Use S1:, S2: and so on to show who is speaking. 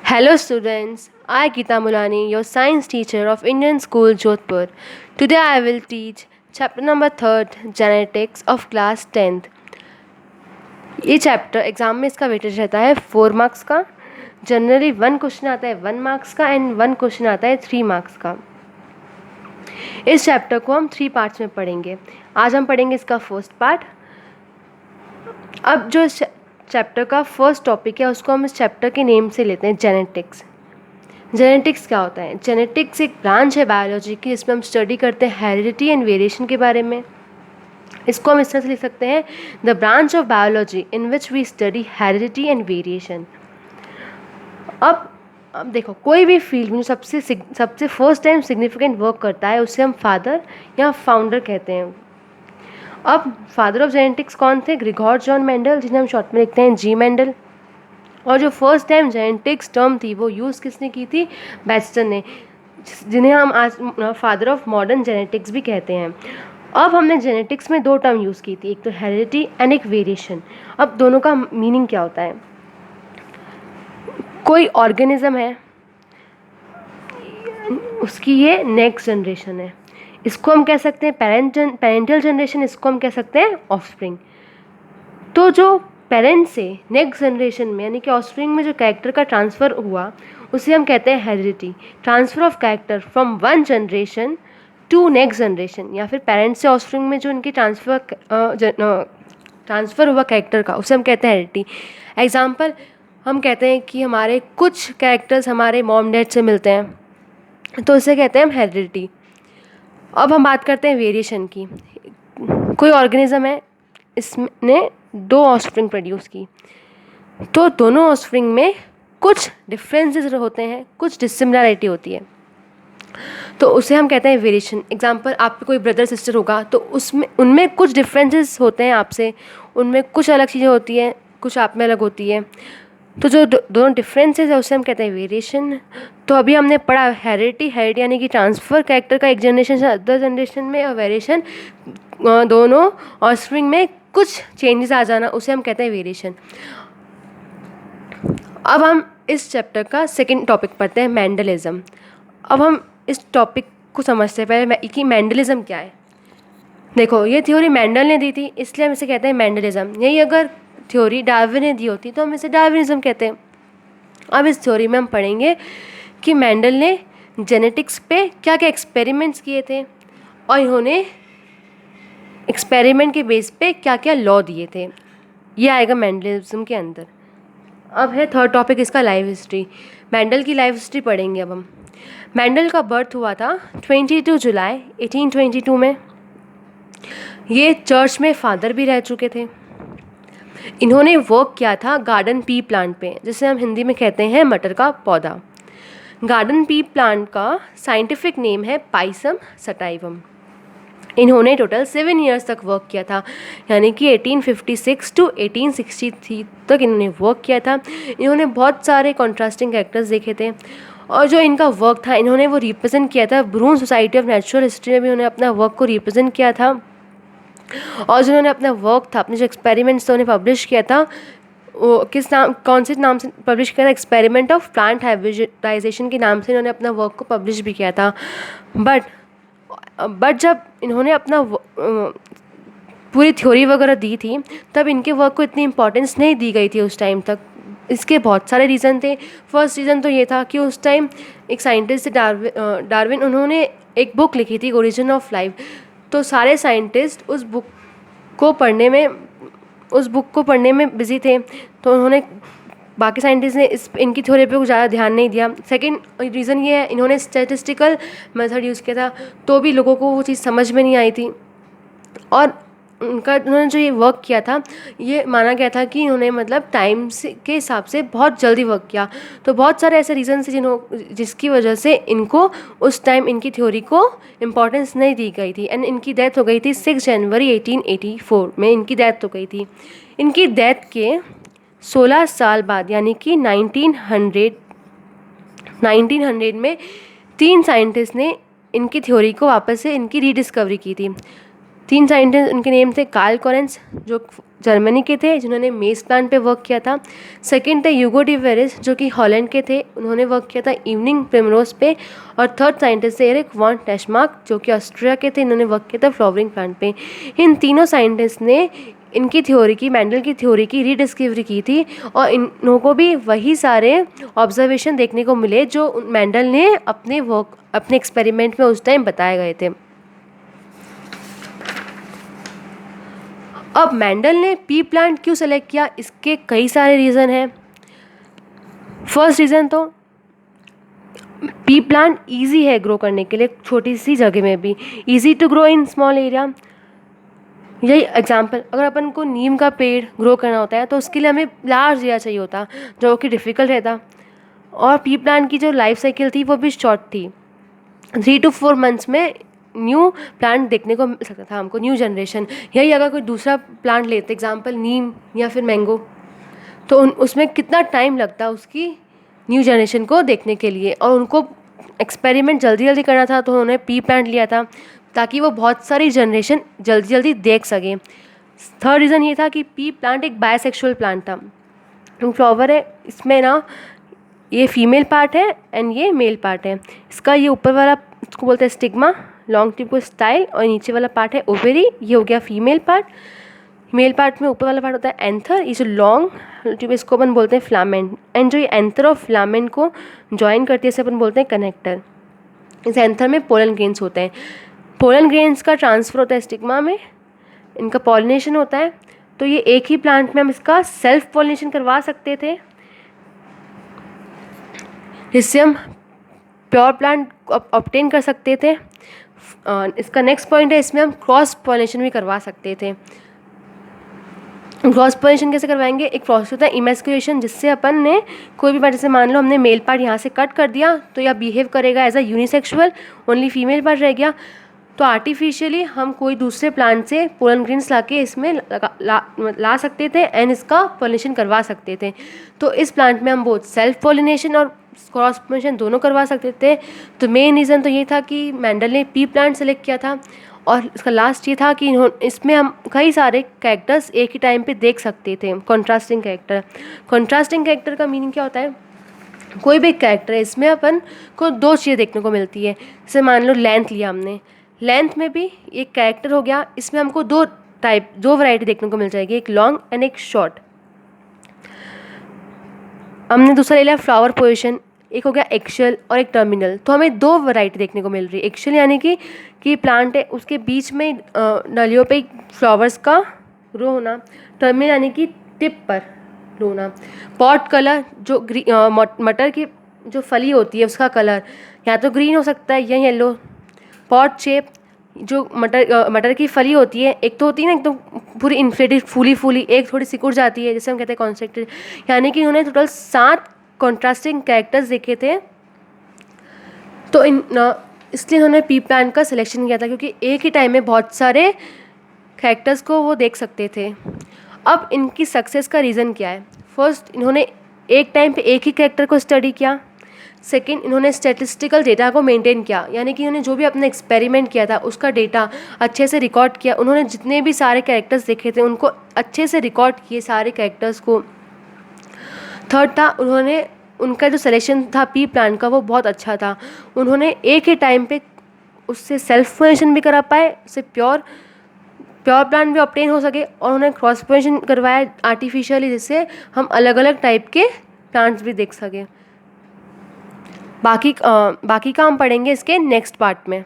S1: Hello students, I Geeta Mulani, your science teacher of Indian School Jodhpur. Today I will teach chapter number 3 genetics of class 10th. ये chapter exam में इसका weightage रहता है 4 marks का. Generally 1 question आता है 1 marks का and 1 question आता है 3 मार्क्स का. इस चैप्टर को हम 3 पार्ट्स में पढ़ेंगे. आज हम पढ़ेंगे इसका फर्स्ट पार्ट. अब जो चैप्टर का फर्स्ट टॉपिक है उसको हम इस चैप्टर के नेम से लेते हैं जेनेटिक्स. जेनेटिक्स क्या होता है? जेनेटिक्स एक ब्रांच है बायोलॉजी की जिसमें हम स्टडी करते हैं हेरिडिटी एंड वेरिएशन के बारे में. इसको हम इस तरह से लिख सकते हैं, the branch of biology in which we study heredity and variation. अब देखो, कोई भी फील्ड में सबसे फर्स्ट टाइम सिग्निफिकेंट वर्क करता है उसे हम फादर या फाउंडर कहते हैं. अब फादर ऑफ जेनेटिक्स कौन थे? ग्रिगोर जॉन मेंडल, जिन्हें हम शॉर्ट में लिखते हैं जी मेंडल. और जो फर्स्ट टाइम जेनेटिक्स टर्म थी वो यूज़ किसने की थी? बैक्स्टर ने, जिन्हें हम आज फादर ऑफ मॉडर्न जेनेटिक्स भी कहते हैं. अब हमने जेनेटिक्स में 2 टर्म यूज़ की थी, एक तो हेरिडिटी एंड एक वेरिएशन. अब दोनों का मीनिंग क्या होता है? कोई ऑर्गेनिज्म है, उसकी ये नेक्स्ट जनरेशन है, इसको हम कह सकते हैं पेरेंटल जनरेशन, इसको हम कह सकते हैं ऑफस्प्रिंग. तो जो पेरेंट से नेक्स्ट जनरेशन में यानी कि ऑफस्प्रिंग में जो कैरेक्टर का ट्रांसफ़र हुआ उसे हम कहते हैं heredity. Transfer of character from one generation to next generation, या फिर पेरेंट्स से ऑफस्प्रिंग में जो इनकी ट्रांसफ़र हुआ कैरेक्टर का उसे हम कहते हैं हेरिडिटी. एग्जाम्पल, हम कहते हैं कि हमारे कुछ कैरेक्टर्स हमारे मॉम डैड से मिलते हैं तो उसे कहते हैं हम हेरिडिटी. अब हम बात करते हैं वेरिएशन की. कोई ऑर्गेनिज्म है, इसने 2 ऑफस्प्रिंग प्रोड्यूस की, तो दोनों ऑफस्प्रिंग में कुछ डिफरेंसेस होते हैं, कुछ डिसिमिलरिटी होती है, तो उसे हम कहते हैं वेरिएशन. एग्जांपल, आपके कोई ब्रदर सिस्टर होगा तो उसमें उनमें कुछ डिफरेंसेस होते हैं आपसे, उनमें कुछ अलग चीज़ें होती हैं, कुछ आप में अलग होती है, तो जो दोनों डिफरेंसेस है उसे हम कहते हैं वेरिएशन. तो अभी हमने पढ़ा हेरिडिटी यानी कि ट्रांसफ़र कैरेक्टर का एक जनरेशन से अदर जनरेशन में, और वेरिएशन दोनों ऑफस्प्रिंग में कुछ चेंजेस आ जाना, उसे हम कहते हैं वेरिएशन. अब हम इस चैप्टर का सेकंड टॉपिक पढ़ते हैं, मेंडलिज्म. अब हम इस टॉपिक को समझते हैं पहले कि मेंडलिज्म क्या है. देखो, ये थ्योरी मेंडल ने दी थी इसलिए हम इसे कहते हैं मेंडलिज्म. यही अगर थ्योरी डार्विन ने दी होती तो हम इसे डार्विनिज्म कहते हैं. अब इस थ्योरी में हम पढ़ेंगे कि मेंडल ने जेनेटिक्स पे क्या क्या एक्सपेरिमेंट्स किए थे और इन्होंने एक्सपेरिमेंट के बेस पे क्या क्या लॉ दिए थे. ये आएगा मेंडलिज्म के अंदर. अब है थर्ड टॉपिक इसका, लाइफ हिस्ट्री. मेंडल की लाइफ हिस्ट्री पढ़ेंगे अब हम. मेंडल का बर्थ हुआ था 22 जुलाई 1822 में. ये चर्च में फादर भी रह चुके थे. इन्होंने वर्क किया था गार्डन पी प्लांट पे, जिसे हम हिंदी में कहते हैं मटर का पौधा. गार्डन पी प्लांट का साइंटिफिक नेम है पाइसम सटाइवम. इन्होंने टोटल 7 ईयर्स तक वर्क किया था, यानी कि 1856 टू 1863 तक इन्होंने वर्क किया था. इन्होंने बहुत सारे कॉन्ट्रास्टिंग कैरेक्टर्स देखे थे, और जो इनका वर्क था इन्होंने वो रिप्रेजेंट किया था. ब्रून सोसाइटी ऑफ नेचुरल हिस्ट्री में भी उन्होंने अपना वर्क को रिप्रेजेंट किया था. और जिन्होंने अपना वर्क था, अपने जो एक्सपेरिमेंट्स थे उन्हें पब्लिश किया था, वो कौन से नाम से पब्लिश किया था? एक्सपेरिमेंट ऑफ प्लांट हाइब्रिडाइजेशन के नाम से इन्होंने अपना वर्क को पब्लिश भी किया था. बट जब इन्होंने अपना पूरी थ्योरी वगैरह दी थी तब इनके वर्क को इतनी इंपॉर्टेंस नहीं दी गई थी उस टाइम तक. इसके बहुत सारे रीज़न थे. फर्स्ट रीज़न तो ये था कि उस टाइम एक साइंटिस्ट थे डार्विन, उन्होंने एक बुक लिखी थी, ओरिजिन ऑफ लाइफ. तो सारे साइंटिस्ट उस बुक को पढ़ने में बिजी थे, तो उन्होंने, बाकी साइंटिस्ट ने इनकी थ्योरी पे कुछ ज़्यादा ध्यान नहीं दिया. सेकंड रीज़न ये है, इन्होंने स्टैटिस्टिकल मेथड यूज़ किया था तो भी लोगों को वो चीज़ समझ में नहीं आई थी. और उन्होंने जो ये वर्क किया था, ये माना गया था कि इन्होंने मतलब टाइम के हिसाब से बहुत जल्दी वर्क किया. तो बहुत सारे ऐसे रीज़न थे जिसकी वजह से इनको उस टाइम इनकी थ्योरी को इम्पोर्टेंस नहीं दी गई थी. एंड इनकी डेथ हो गई थी 6 जनवरी 1884 में. इनकी डेथ हो गई थी. इनकी डेथ के 16 साल बाद, यानी कि 1900 में 3 साइंटिस्ट ने इनकी थ्योरी को वापस से इनकी रीडिस्कवरी की थी. 3 साइंटिस्ट, उनके नेम थे कार्ल कोरेंस जो जर्मनी के थे, जिन्होंने मेज प्लांट पे वर्क किया था। सेकंड थे ह्यूगो डी वेरिस जो कि हॉलैंड के थे, उन्होंने वर्क किया था इवनिंग प्रिमरोज पे। और थर्ड साइंटिस्ट थे एरिक वॉन टैशमार्क जो कि ऑस्ट्रिया के थे, इन्होंने वर्क किया था फ्लावरिंग प्लांट पे। इन तीनों साइंटिस्ट ने इनकी थ्योरी की, मेंडल की थ्योरी की रीडिस्कवरी की थी और इन लोगों को भी वही सारे ऑब्जर्वेशन देखने को मिले जो मेंडल ने अपने एक्सपेरिमेंट में उस टाइम बताए गए थे। अब मेंडल ने पी प्लांट क्यों सेलेक्ट किया, इसके कई सारे रीज़न हैं। फर्स्ट रीज़न तो पी प्लांट इजी है ग्रो करने के लिए, छोटी सी जगह में भी, easy to grow in small area. यही एग्जांपल, अगर अपन को नीम का पेड़ ग्रो करना होता है तो उसके लिए हमें लार्ज एरिया चाहिए होता जो कि डिफ़िकल्ट रहता। और पी प्लांट की जो लाइफ साइकिल थी वो भी शॉर्ट थी, 3 to 4 मंथ्स में न्यू प्लांट देखने को मिल सकता था हमको, न्यू जनरेशन। यही अगर कोई दूसरा प्लांट लेते, एग्जांपल नीम या फिर मैंगो, तो उसमें कितना टाइम लगता उसकी न्यू जनरेशन को देखने के लिए। और उनको एक्सपेरिमेंट जल्दी जल्दी करना था तो उन्होंने पी प्लांट लिया था ताकि वो बहुत सारी जनरेशन जल्दी जल्दी देख सकें। थर्ड रीज़न ये था कि पी प्लांट एक बायसेक्सुअल प्लांट था। फ्लावर है, इसमें ना ये फीमेल पार्ट है एंड ये मेल पार्ट है। इसका ये ऊपर वाला इसको बोलते हैं स्टिग्मा, लॉन्ग टिप को स्टाइल, और नीचे वाला पार्ट है ओवेरी, ये हो गया फीमेल पार्ट। मेल पार्ट में ऊपर वाला पार्ट होता है एंथर, ये जो लॉन्ग टिप इसको अपन बोलते हैं फ्लामेंट, एंड जो ये एंथर और फ्लामेंट को जॉइन करती है इसे अपन बोलते हैं कनेक्टर। इस एंथर में पोलन ग्रेन्स होते हैं, पोलन ग्रेन्स का ट्रांसफ़र होता है स्टिग्मा में, इनका पॉलिनेशन होता है। तो ये एक ही प्लांट में हम इसका सेल्फ पॉलिनेशन करवा सकते थे, जिससे हम प्योर प्लांट ऑब्टेन कर सकते थे। इसका नेक्स्ट पॉइंट है, इसमें हम क्रॉस पॉलिनेशन भी करवा सकते थे। क्रॉस पॉलिनेशन कैसे करवाएंगे, एक प्रोसेस होता है इमेस्कुलेशन, जिससे अपन ने कोई भी पार्ट, जैसे मान लो हमने मेल पार्ट यहाँ से कट कर दिया तो यह बिहेव करेगा as a unisexual, only female part रह गया। तो आर्टिफिशियली हम कोई दूसरे प्लांट से पोलन ग्रेन्स लाके इसमें ला सकते थे एंड इसका पॉलिनेशन करवा सकते थे। तो इस प्लांट में हम बहुत सेल्फ पॉलिनेशन और क्रॉस पॉलिनेशन दोनों करवा सकते थे। तो मेन रीज़न तो ये था कि मेंडल ने पी प्लांट सेलेक्ट किया था। और इसका लास्ट ये था कि इसमें हम कई सारे कैरेक्टर्स एक ही टाइम पे देख सकते थे, कॉन्ट्रास्टिंग कैरेक्टर। कॉन्ट्रास्टिंग कैरेक्टर का मीनिंग क्या होता है, कोई भी कैरेक्टर है इसमें अपन को 2 चीज़ें देखने को मिलती है। जैसे मान लो लेंथ लिया हमने, लेंथ में भी एक कैरेक्टर हो गया, इसमें हमको 2 वैरायटी देखने को मिल जाएगी, एक लॉन्ग एंड एक शॉर्ट। हमने दूसरा ले लिया फ्लावर पोजीशन, एक हो गया एक्शियल और एक टर्मिनल। तो हमें 2 वैरायटी देखने को मिल रही है। एक्शियल यानी कि प्लांट है उसके बीच में डलियों पे फ्लावर्स का रो होना, टर्मिनल यानी कि टिप पर रो होना। पॉट कलर, जो मटर की जो फली होती है उसका कलर या तो ग्रीन हो सकता है या येलो। पॉट शेप, जो मटर की फली होती है, एक तो होती है ना एकदम पूरी इन्फ्लेटेड फूली, एक थोड़ी सिकुड़ जाती है, जैसे हम कहते हैं कॉन्स्ट्रिक्टेड। यानी कि उन्होंने टोटल 7 कॉन्ट्रास्टिंग कैरेक्टर्स देखे थे। तो इसलिए उन्होंने पी प्लांट का सिलेक्शन किया था, क्योंकि एक ही टाइम में बहुत सारे कैरेक्टर्स को वो देख सकते थे। अब इनकी सक्सेस का रीज़न क्या है, फर्स्ट इन्होंने एक टाइम पे एक ही कैरेक्टर को स्टडी किया। सेकंड, इन्होंने स्टैटिस्टिकल डेटा को मेंटेन किया, यानी कि उन्होंने जो भी अपना एक्सपेरिमेंट किया था उसका डेटा अच्छे से रिकॉर्ड किया। उन्होंने जितने भी सारे कैरेक्टर्स देखे थे उनको अच्छे से रिकॉर्ड किए सारे कैरेक्टर्स को। थर्ड था, उनका जो सिलेक्शन था पी प्लांट का वो बहुत अच्छा था। उन्होंने एक ही टाइम पे उससे सेल्फ पोलिनेशन भी करा पाए, उससे प्योर प्लांट भी ऑब्टेन हो सके, और उन्होंने क्रॉस पोलिनेशन करवाया आर्टिफिशियली, जिससे हम अलग अलग टाइप के प्लांट्स भी देख सकें। बाकी का हम पढ़ेंगे इसके नेक्स्ट पार्ट में।